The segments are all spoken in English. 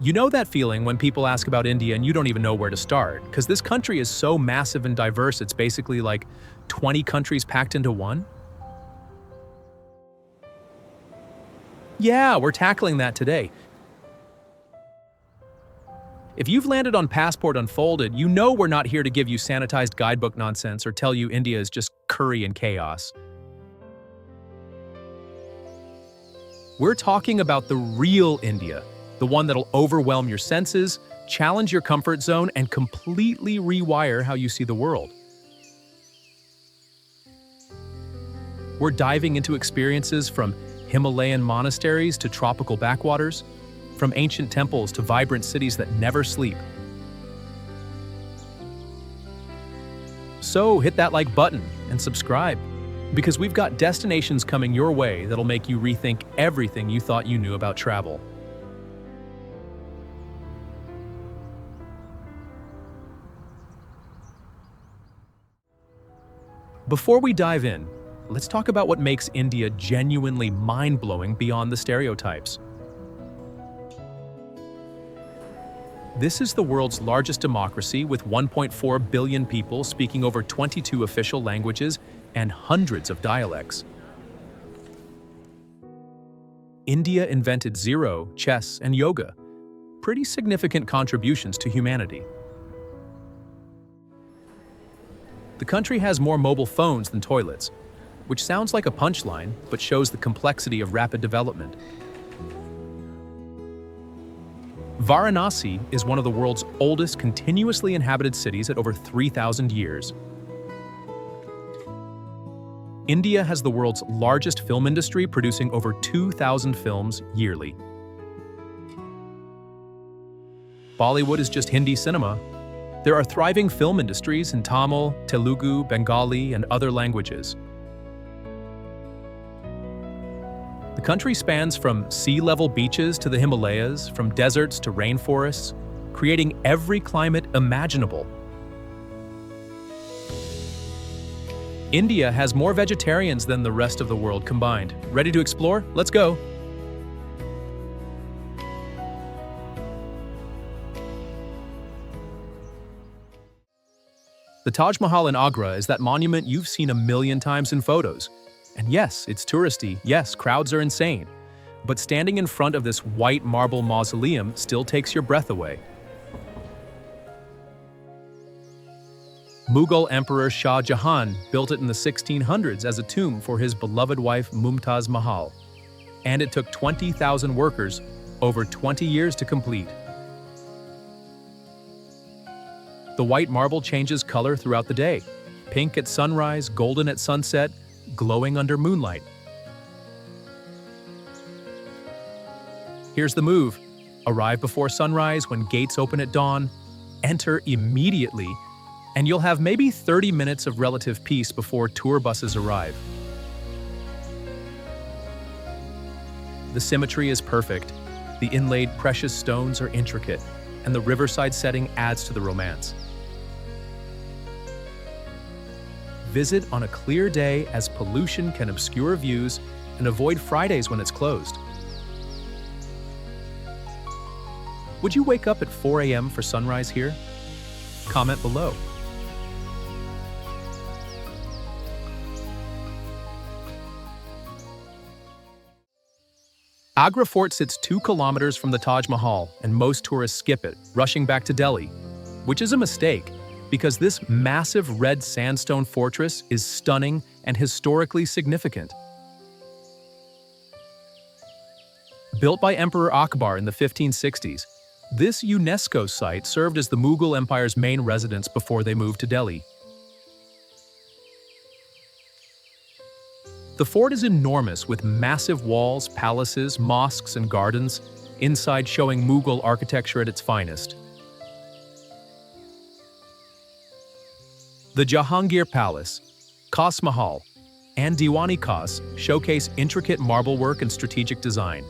You know that feeling when people ask about India and you don't even know where to start, because this country is so massive and diverse, it's basically like 20 countries packed into one? Yeah, we're tackling that today. If you've landed on Passport Unfolded, you know we're not here to give you sanitized guidebook nonsense or tell you India is just curry and chaos. We're talking about the real India, the one that'll overwhelm your senses, challenge your comfort zone, and completely rewire how you see the world. We're diving into experiences from Himalayan monasteries to tropical backwaters, from ancient temples to vibrant cities that never sleep. So hit that like button and subscribe, because we've got destinations coming your way that'll make you rethink everything you thought you knew about travel. Before we dive in, let's talk about what makes India genuinely mind-blowing beyond the stereotypes. This is the world's largest democracy with 1.4 billion people speaking over 22 official languages and hundreds of dialects. India invented zero, chess, and yoga, pretty significant contributions to humanity. The country has more mobile phones than toilets, which sounds like a punchline, but shows the complexity of rapid development. Varanasi is one of the world's oldest continuously inhabited cities at over 3,000 years. India has the world's largest film industry, producing over 2,000 films yearly. Bollywood is just Hindi cinema. There are thriving film industries in Tamil, Telugu, Bengali, and other languages. The country spans from sea-level beaches to the Himalayas, from deserts to rainforests, creating every climate imaginable. India has more vegetarians than the rest of the world combined. Ready to explore? Let's go! The Taj Mahal in Agra is that monument you've seen a million times in photos. And yes, it's touristy, yes, crowds are insane. But standing in front of this white marble mausoleum still takes your breath away. Mughal Emperor Shah Jahan built it in the 1600s as a tomb for his beloved wife Mumtaz Mahal. And it took 20,000 workers over 20 years to complete. The white marble changes color throughout the day. Pink at sunrise, golden at sunset, glowing under moonlight. Here's the move. Arrive before sunrise when gates open at dawn. Enter immediately, and you'll have maybe 30 minutes of relative peace before tour buses arrive. The symmetry is perfect. The inlaid precious stones are intricate, and the riverside setting adds to the romance. Visit on a clear day as pollution can obscure views, and avoid Fridays when it's closed. Would you wake up at 4 a.m. for sunrise here? Comment below. Agra Fort sits 2 kilometers from the Taj Mahal, and most tourists skip it, rushing back to Delhi, which is a mistake, because this massive red sandstone fortress is stunning and historically significant. Built by Emperor Akbar in the 1560s, this UNESCO site served as the Mughal Empire's main residence before they moved to Delhi. The fort is enormous, with massive walls, palaces, mosques, and gardens, inside showing Mughal architecture at its finest. The Jahangir Palace, Khas Mahal, and Diwani Khas showcase intricate marble work and strategic design.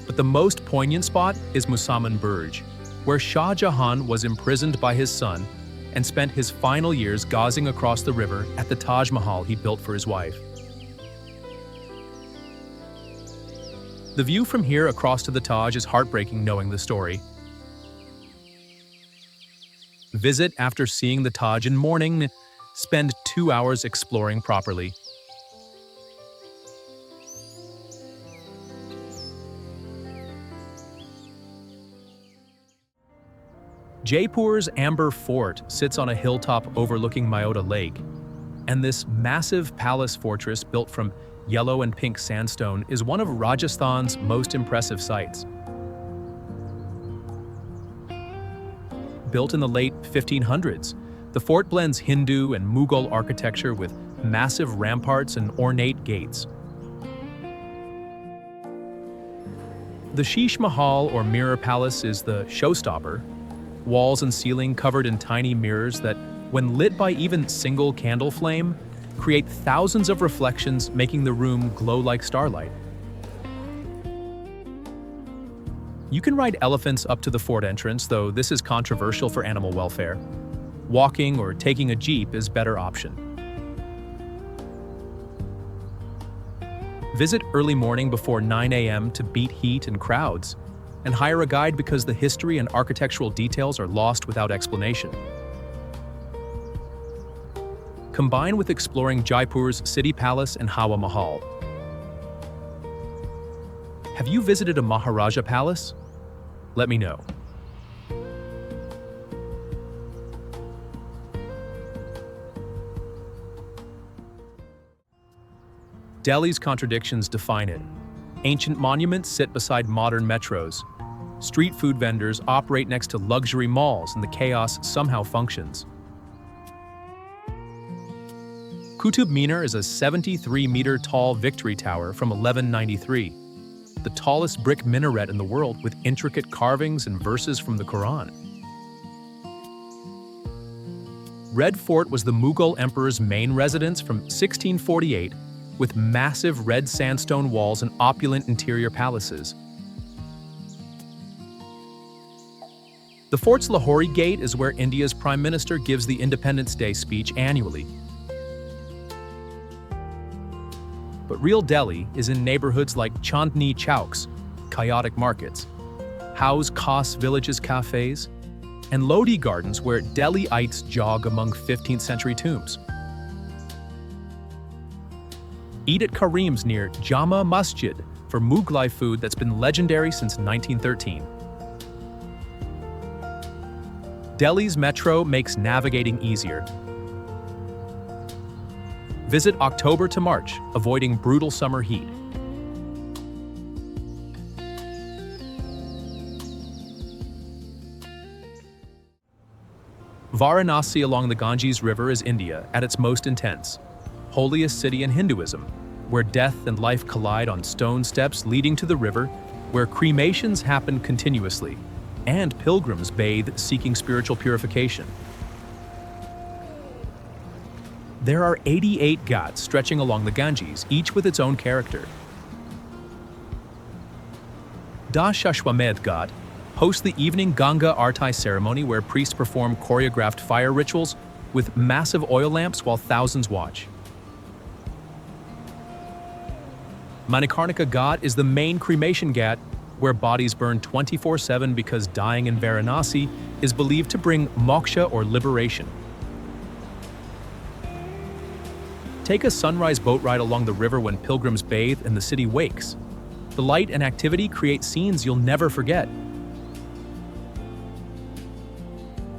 But the most poignant spot is Musamman Burj, where Shah Jahan was imprisoned by his son and spent his final years gazing across the river at the Taj Mahal he built for his wife. The view from here across to the Taj is heartbreaking knowing the story. Visit after seeing the Taj in morning. Spend 2 hours exploring properly. Jaipur's Amber Fort sits on a hilltop overlooking Myota Lake, and this massive palace fortress built from yellow and pink sandstone is one of Rajasthan's most impressive sights. Built in the late 1500s, the fort blends Hindu and Mughal architecture with massive ramparts and ornate gates. The Sheesh Mahal or Mirror Palace is the showstopper. Walls and ceiling covered in tiny mirrors that, when lit by even single candle flame, create thousands of reflections, making the room glow like starlight. You can ride elephants up to the fort entrance, though this is controversial for animal welfare. Walking or taking a jeep is better option. Visit early morning before 9 a.m. to beat heat and crowds, and hire a guide because the history and architectural details are lost without explanation. Combine with exploring Jaipur's City Palace and Hawa Mahal. Have you visited a Maharaja palace? Let me know. Delhi's contradictions define it. Ancient monuments sit beside modern metros. Street food vendors operate next to luxury malls, and the chaos somehow functions. QUTUB Minar is a 73-meter tall victory tower from 1193, the tallest brick minaret in the world with intricate carvings and verses from the Quran. Red Fort was the Mughal emperor's main residence from 1648, with massive red sandstone walls and opulent interior palaces. The fort's Lahori Gate is where India's Prime Minister gives the Independence Day speech annually. But real Delhi is in neighborhoods like Chandni Chowks, chaotic markets, Hauz Khas villages cafes, and Lodi gardens where Delhiites jog among 15th century tombs. Eat at Karim's near Jama Masjid for Mughlai food that's been legendary since 1913. Delhi's metro makes navigating easier. Visit October to March, avoiding brutal summer heat. Varanasi along the Ganges River is India at its most intense, holiest city in Hinduism, where death and life collide on stone steps leading to the river, where cremations happen continuously, and pilgrims bathe seeking spiritual purification. There are 88 ghats stretching along the Ganges, each with its own character. Dashashwamedh Ghat hosts the evening Ganga Arti ceremony where priests perform choreographed fire rituals with massive oil lamps while thousands watch. Manikarnika Ghat is the main cremation ghat where bodies burn 24/7 because dying in Varanasi is believed to bring moksha or liberation. Take a sunrise boat ride along the river when pilgrims bathe and the city wakes. The light and activity create scenes you'll never forget.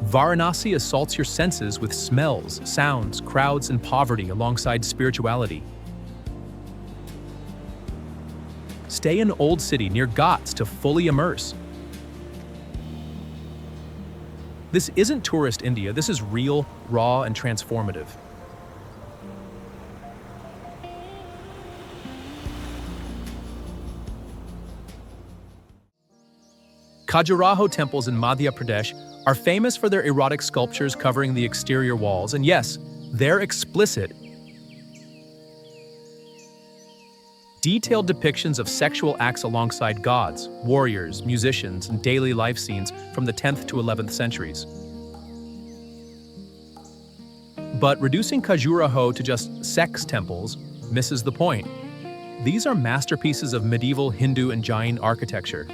Varanasi assaults your senses with smells, sounds, crowds, and poverty alongside spirituality. Stay in Old City near Ghats to fully immerse. This isn't tourist India, this is real, raw, and transformative. KHAJURAHO temples in Madhya Pradesh are famous for their erotic sculptures covering the exterior walls, and yes, they're explicit. Detailed depictions of sexual acts alongside gods, warriors, musicians, and daily life scenes from the 10th to 11th centuries. But reducing KHAJURAHO to just sex temples misses the point. These are masterpieces of medieval Hindu and Jain architecture.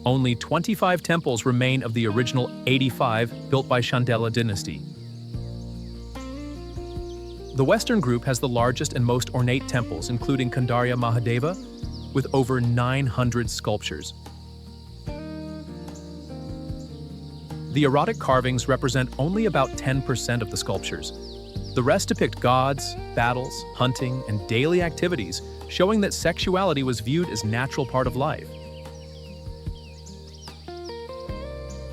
Only 25 temples remain of the original 85 built by Chandela dynasty. The Western group has the largest and most ornate temples, including Kandarya Mahadeva, with over 900 sculptures. The erotic carvings represent only about 10% of the sculptures. The rest depict gods, battles, hunting, and daily activities, showing that sexuality was viewed as a natural part of life.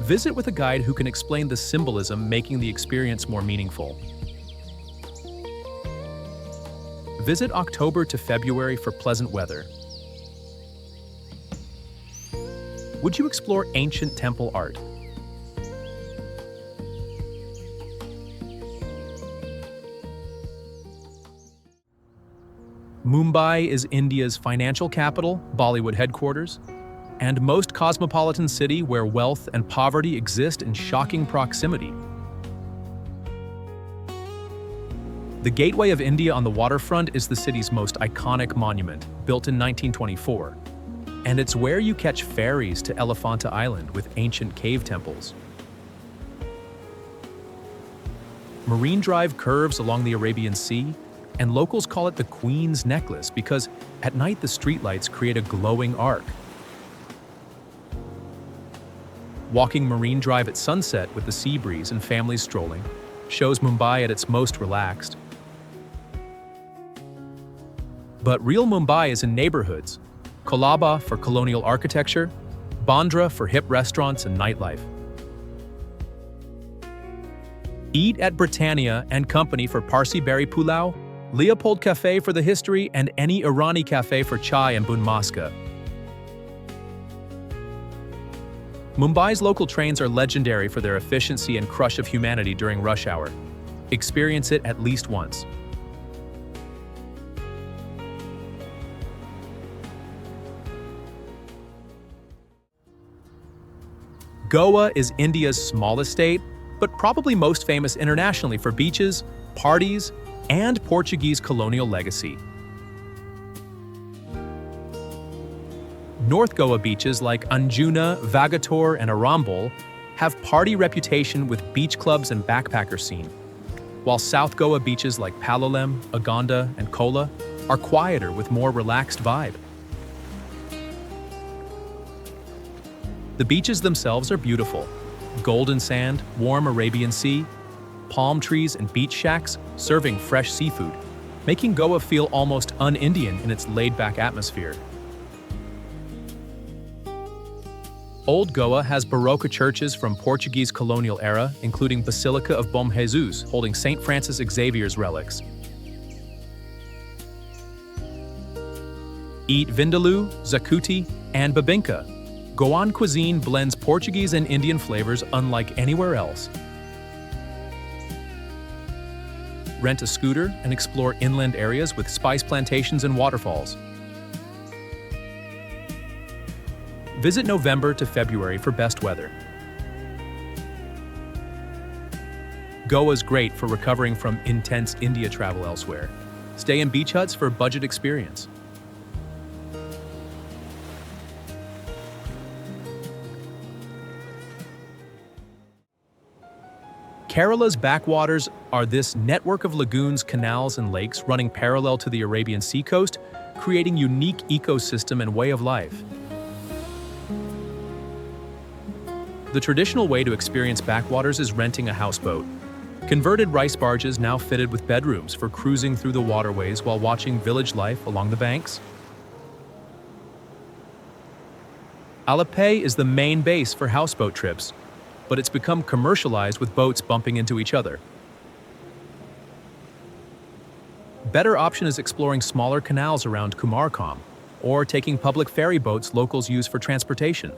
Visit with a guide who can explain the symbolism, making the experience more meaningful. Visit October to February for pleasant weather. Would you explore ancient temple art? Mumbai is India's financial capital, Bollywood headquarters, and most cosmopolitan city where wealth and poverty exist in shocking proximity. The Gateway of India on the waterfront is the city's most iconic monument, built in 1924, and it's where you catch ferries to Elephanta Island with ancient cave temples. Marine Drive curves along the Arabian Sea, and locals call it the Queen's Necklace because at night the streetlights create a glowing arc. Walking Marine Drive at sunset with the sea breeze and families strolling shows Mumbai at its most relaxed. But real Mumbai is in neighborhoods, Colaba for colonial architecture, Bandra for hip restaurants and nightlife. Eat at Britannia and Company for Parsi Berry Pulao, Leopold Cafe for the history, and any Irani cafe for chai and bun maska. Mumbai's local trains are legendary for their efficiency and crush of humanity during rush hour. Experience it at least once. Goa is India's smallest state, but probably most famous internationally for beaches, parties, and Portuguese colonial legacy. North Goa beaches like Anjuna, Vagator, and Arambol have party reputation with beach clubs and backpacker scene, while South Goa beaches like Palolem, Agonda, and Kola are quieter with more relaxed vibe. The beaches themselves are beautiful. Golden sand, warm Arabian Sea, palm trees and beach shacks serving fresh seafood, making Goa feel almost un-Indian in its laid-back atmosphere. Old Goa has Baroque churches from Portuguese colonial era, including Basilica of Bom Jesus, holding St. Francis Xavier's relics. Eat vindaloo, zakuti, and babinka. Goan cuisine blends Portuguese and Indian flavors unlike anywhere else. Rent a scooter and explore inland areas with spice plantations and waterfalls. Visit November to February for best weather. Goa's great for recovering from intense India travel elsewhere. Stay in beach huts for a budget experience. Kerala's backwaters are this network of lagoons, canals, and lakes running parallel to the Arabian Sea coast, creating unique ecosystem and way of life. The traditional way to experience backwaters is renting a houseboat. Converted rice barges now fitted with bedrooms for cruising through the waterways while watching village life along the banks. Alappuzha is the main base for houseboat trips, but it's become commercialized with boats bumping into each other. Better option is exploring smaller canals around Kumarkom, or taking public ferry boats locals use for transportation.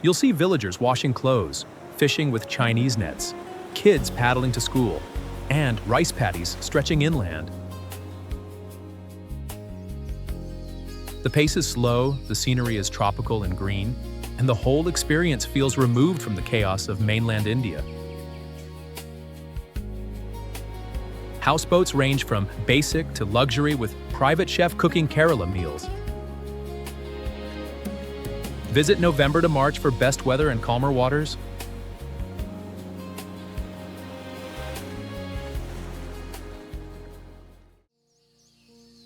You'll see villagers washing clothes, fishing with Chinese nets, kids paddling to school, and rice paddies stretching inland. The pace is slow, the scenery is tropical and green, and the whole experience feels removed from the chaos of mainland India. Houseboats range from basic to luxury with private chef cooking Kerala meals. Visit November to March for best weather and calmer waters.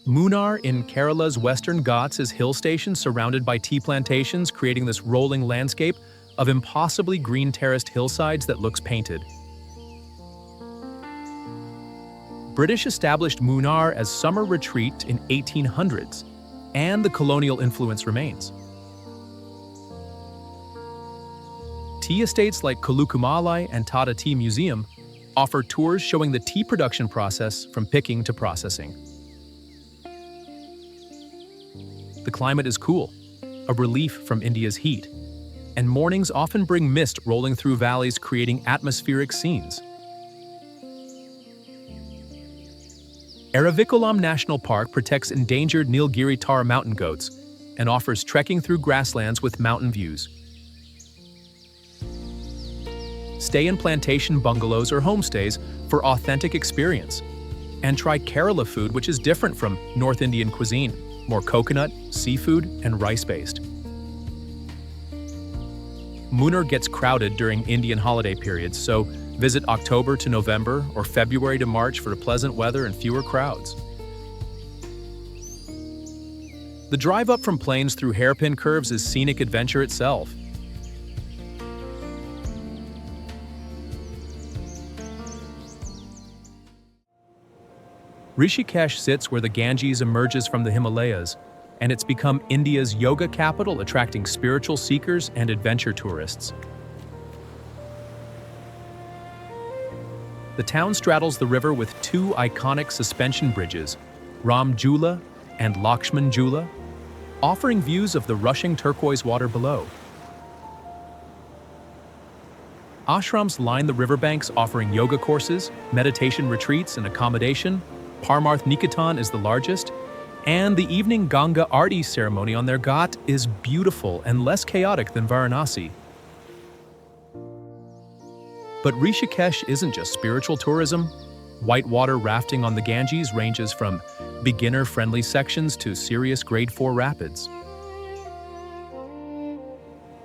MUNNAR in Kerala's western Ghats is hill station surrounded by tea plantations, creating this rolling landscape of impossibly green terraced hillsides that looks painted. British established MUNNAR as summer retreat in 1800s, and the colonial influence remains. Tea estates like Kulukumalai and Tata Tea Museum offer tours showing the tea production process from picking to processing. The climate is cool, a relief from India's heat, and mornings often bring mist rolling through valleys, creating atmospheric scenes. Eravikulam National Park protects endangered Nilgiri tar mountain goats and offers trekking through grasslands with mountain views. Stay in plantation bungalows or homestays for authentic experience, and try Kerala food, which is different from North Indian cuisine, more coconut, seafood, and rice-based. MUNNAR gets crowded during Indian holiday periods, so visit October to November or February to March for pleasant weather and fewer crowds. The drive up from plains through hairpin curves is scenic adventure itself. Rishikesh sits where the Ganges emerges from the Himalayas, and it's become India's yoga capital, attracting spiritual seekers and adventure tourists. The town straddles the river with two iconic suspension bridges, Ram Jhula and Lakshman Jhula, offering views of the rushing turquoise water below. Ashrams line the riverbanks, offering yoga courses, meditation retreats, and accommodation. Parmarth Niketan is the largest, and the evening Ganga Aarti ceremony on their ghat is beautiful and less chaotic than Varanasi. But Rishikesh isn't just spiritual tourism. Whitewater rafting on the Ganges ranges from beginner-friendly sections to serious Grade 4 rapids.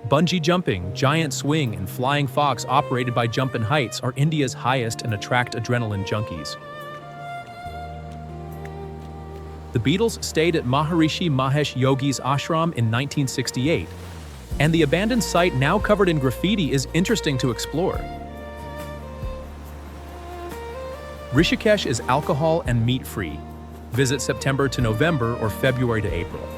Bungee jumping, giant swing, and flying fox operated by Jumpin' Heights are India's highest and attract adrenaline junkies. The Beatles stayed at Maharishi Mahesh Yogi's ashram in 1968, and the abandoned site, now covered in graffiti, is interesting to explore. Rishikesh is alcohol and meat-free. Visit September to November or February to April.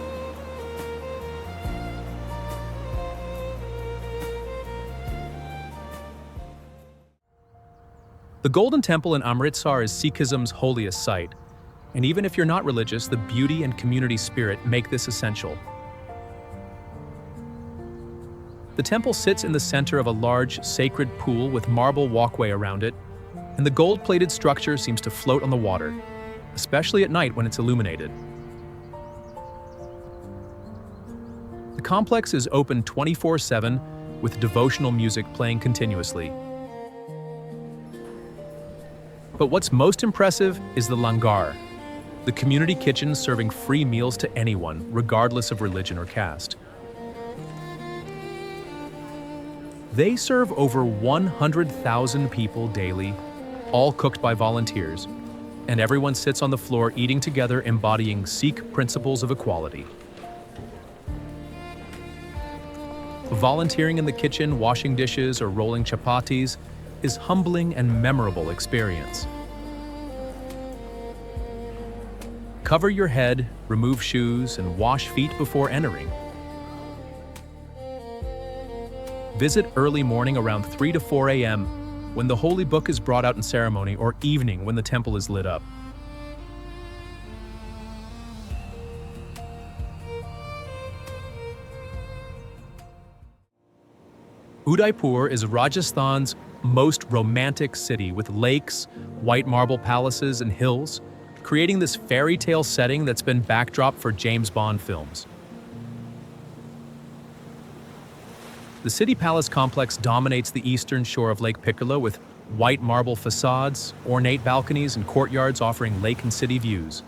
The Golden Temple in Amritsar is Sikhism's holiest site, and even if you're not religious, the beauty and community spirit make this essential. The temple sits in the center of a large, sacred pool with marble walkway around it, and the gold-plated structure seems to float on the water, especially at night when it's illuminated. The complex is open 24/7 with devotional music playing continuously. But what's most impressive is the langar, the community kitchen serving free meals to anyone, regardless of religion or caste. They serve over 100,000 people daily, all cooked by volunteers, and everyone sits on the floor eating together, embodying Sikh principles of equality. Volunteering in the kitchen, washing dishes, or rolling chapatis is humbling and memorable experience. Cover your head, remove shoes, and wash feet before entering. Visit early morning around 3 to 4 a.m. when the holy book is brought out in ceremony, or evening when the temple is lit up. Udaipur is Rajasthan's most romantic city, with lakes, white marble palaces, and hills, creating this fairy tale setting that's been backdrop for James Bond films. The city palace complex dominates the eastern shore of Lake Piccolo with White marble facades, ornate balconies, and courtyards offering lake and city views.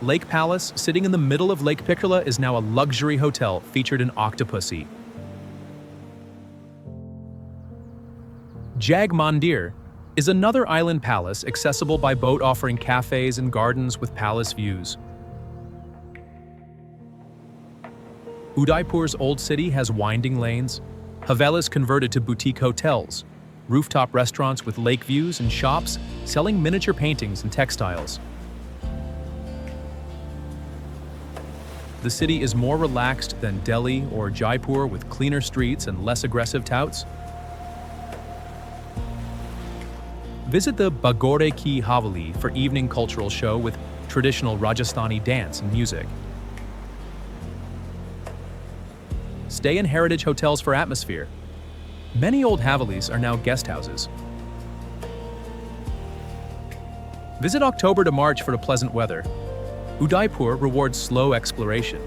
Lake Palace, sitting in the middle of Lake Piccola, is now a luxury hotel featured in Octopussy. Jag Mandir is another island palace accessible by boat offering cafes and gardens with palace views. Udaipur's old city has winding lanes, favelas converted to boutique hotels, rooftop restaurants with lake views, and shops selling miniature paintings and textiles. The city is more relaxed than Delhi or Jaipur, with cleaner streets and less aggressive touts. Visit the Bagore Ki Haveli for evening cultural show with traditional Rajasthani dance and music. Stay in heritage hotels for atmosphere. Many old Havelis are now guest houses. Visit October to March for the pleasant weather. Udaipur rewards slow exploration.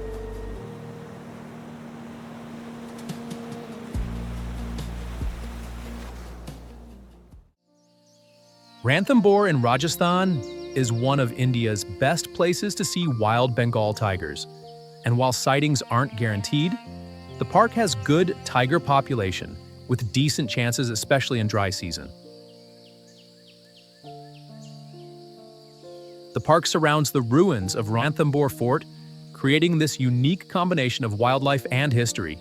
Ranthambore in Rajasthan is one of India's best places to see wild Bengal tigers. And while sightings aren't guaranteed, the park has good tiger population with decent chances, especially in dry season. The park surrounds the ruins of Ranthambore Fort, creating this unique combination of wildlife and history.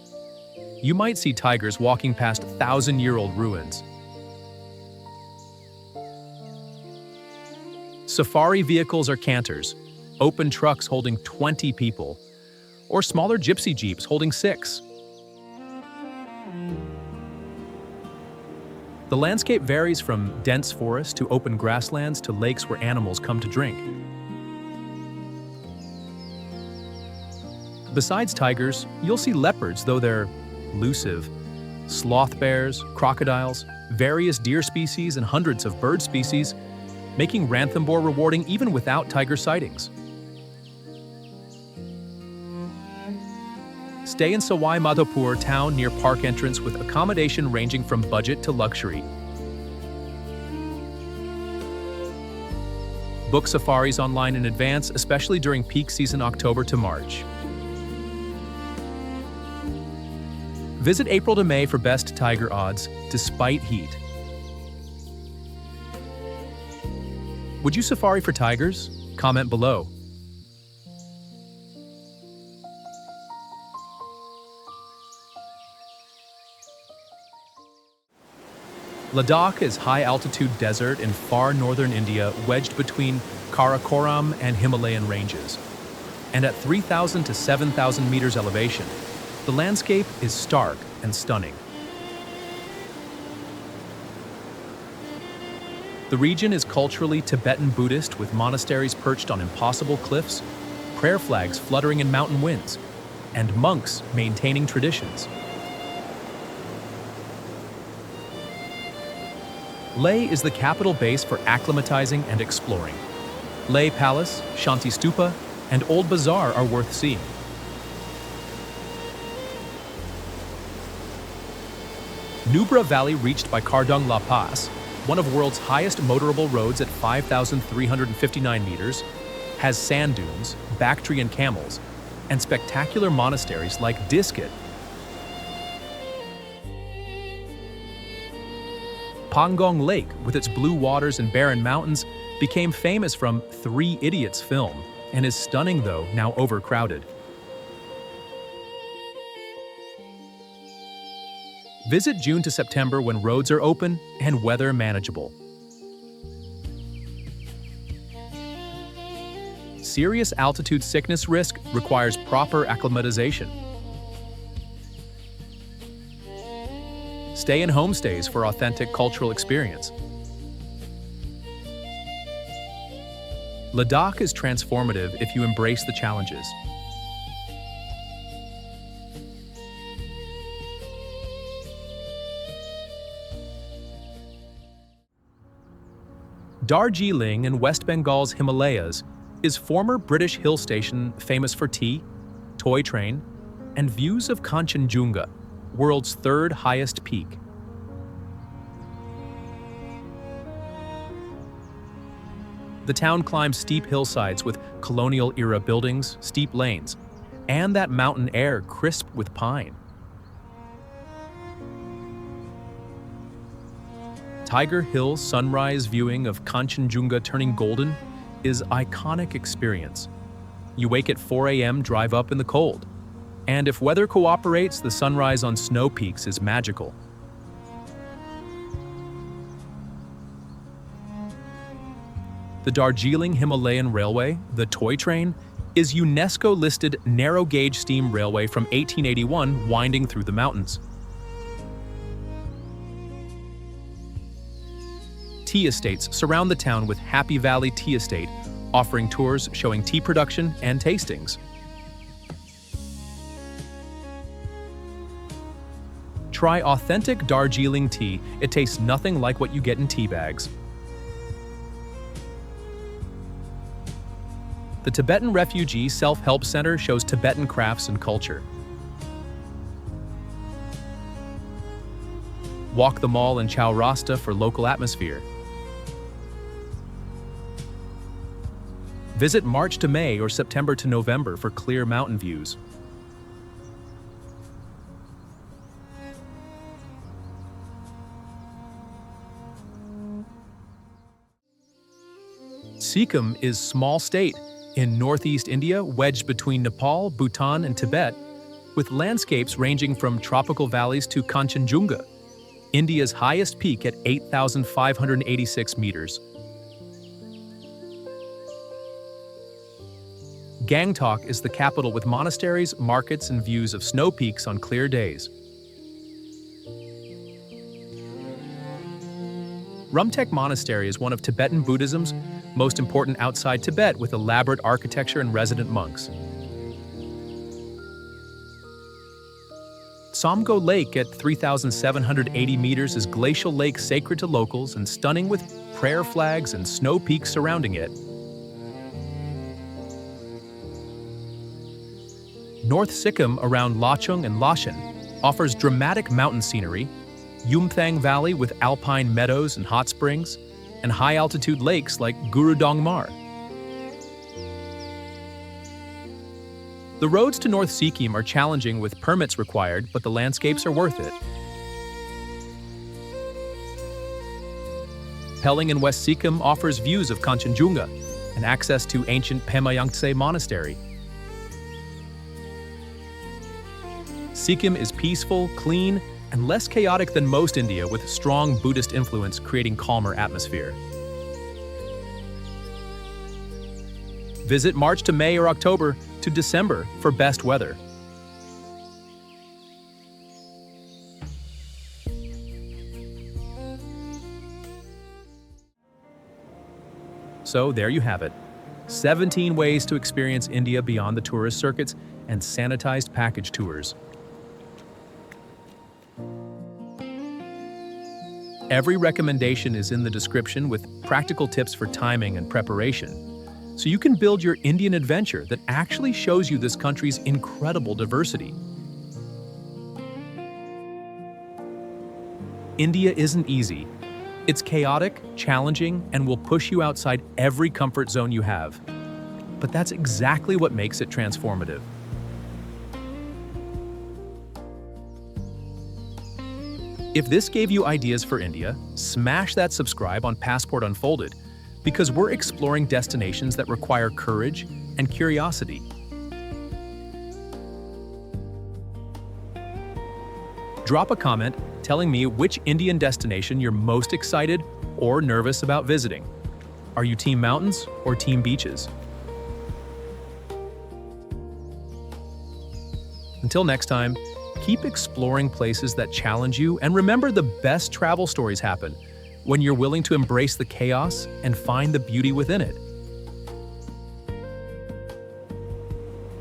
You might see tigers walking past 1,000-year-old ruins. Safari vehicles are canters, open trucks holding 20 people, or smaller gypsy jeeps holding 6. The landscape varies from dense forest to open grasslands to lakes where animals come to drink. Besides tigers, you'll see leopards, though they're elusive, sloth bears, crocodiles, various deer species, and hundreds of bird species, making Ranthambore rewarding even without tiger sightings. Stay in Sawai Madhopur town near park entrance with accommodation ranging from budget to luxury. Book safaris online in advance, especially during peak season October to March. Visit April to May for best tiger odds, despite heat. Would you safari for tigers? Comment below. Ladakh is high-altitude desert in far northern India, wedged between Karakoram and Himalayan ranges. And at 3,000 to 7,000 meters elevation, the landscape is stark and stunning. The region is culturally Tibetan Buddhist, with monasteries perched on impossible cliffs, prayer flags fluttering in mountain winds, and monks maintaining traditions. Leh is the capital base for acclimatizing and exploring. Leh Palace, Shanti Stupa, and Old Bazaar are worth seeing. Nubra Valley, reached by Kardung La Pass, one of world's highest motorable roads at 5,359 meters, has sand dunes, Bactrian camels, and spectacular monasteries like Diskit. Pangong Lake, with its blue waters and barren mountains, became famous from Three Idiots film and is stunning, though now overcrowded. Visit June to September when roads are open and weather manageable. Serious altitude sickness risk requires proper acclimatization. Stay in homestays for authentic cultural experience. Ladakh is transformative if you embrace the challenges. Darjeeling in West Bengal's Himalayas is former British hill station famous for tea, toy train, and views of Kanchenjunga, world's third highest peak. The town climbs steep hillsides with colonial-era buildings, steep lanes, and that mountain air crisp with pine. Tiger Hill's sunrise viewing of Kanchenjunga turning golden is iconic experience. You wake at 4 a.m., drive up in the cold. And if weather cooperates, the sunrise on snow peaks is magical. The Darjeeling Himalayan Railway, the toy train, is UNESCO-listed narrow-gauge steam railway from 1881 winding through the mountains. Tea estates surround the town with Happy Valley Tea Estate, offering tours showing tea production and tastings. Try authentic Darjeeling tea. It tastes nothing like what you get in tea bags. The Tibetan Refugee Self-Help Center shows Tibetan crafts and culture. Walk the mall in Chaurasta for local atmosphere. Visit March to May or September to November for clear mountain views. Sikkim is small state in northeast India, wedged between Nepal, Bhutan, and Tibet, with landscapes ranging from tropical valleys to Kanchenjunga, India's highest peak at 8,586 meters. Gangtok is the capital with monasteries, markets, and views of snow peaks on clear days. Rumtek Monastery is one of Tibetan Buddhism's most important outside Tibet, with elaborate architecture and resident monks. Somgo Lake at 3,780 meters is glacial lake sacred to locals and stunning with prayer flags and snow peaks surrounding it. North Sikkim around Lachung and Lashin offers dramatic mountain scenery, Yumthang Valley with alpine meadows and hot springs, and high-altitude lakes like Gurudongmar. The roads to North Sikkim are challenging with permits required, but the landscapes are worth it. Pelling in West Sikkim offers views of Kanchenjunga and access to ancient Pema Yangtze Monastery. Sikkim is peaceful, clean, and less chaotic than most India, with strong Buddhist influence creating calmer atmosphere. Visit March to May or October to December for best weather. So there you have it. 17 ways to experience India beyond the tourist circuits and sanitized package tours. Every recommendation is in the description with practical tips for timing and preparation, so you can build your Indian adventure that actually shows you this country's incredible diversity. India isn't easy. It's chaotic, challenging, and will push you outside every comfort zone you have. But that's exactly what makes it transformative. If this gave you ideas for India, smash that subscribe on Passport Unfolded, because we're exploring destinations that require courage and curiosity. Drop a comment telling me which Indian destination you're most excited or nervous about visiting. Are you team mountains or team beaches? Until next time, keep exploring places that challenge you, and remember, the best travel stories happen when you're willing to embrace the chaos and find the beauty within it.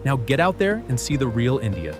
Now get out there and see the real India.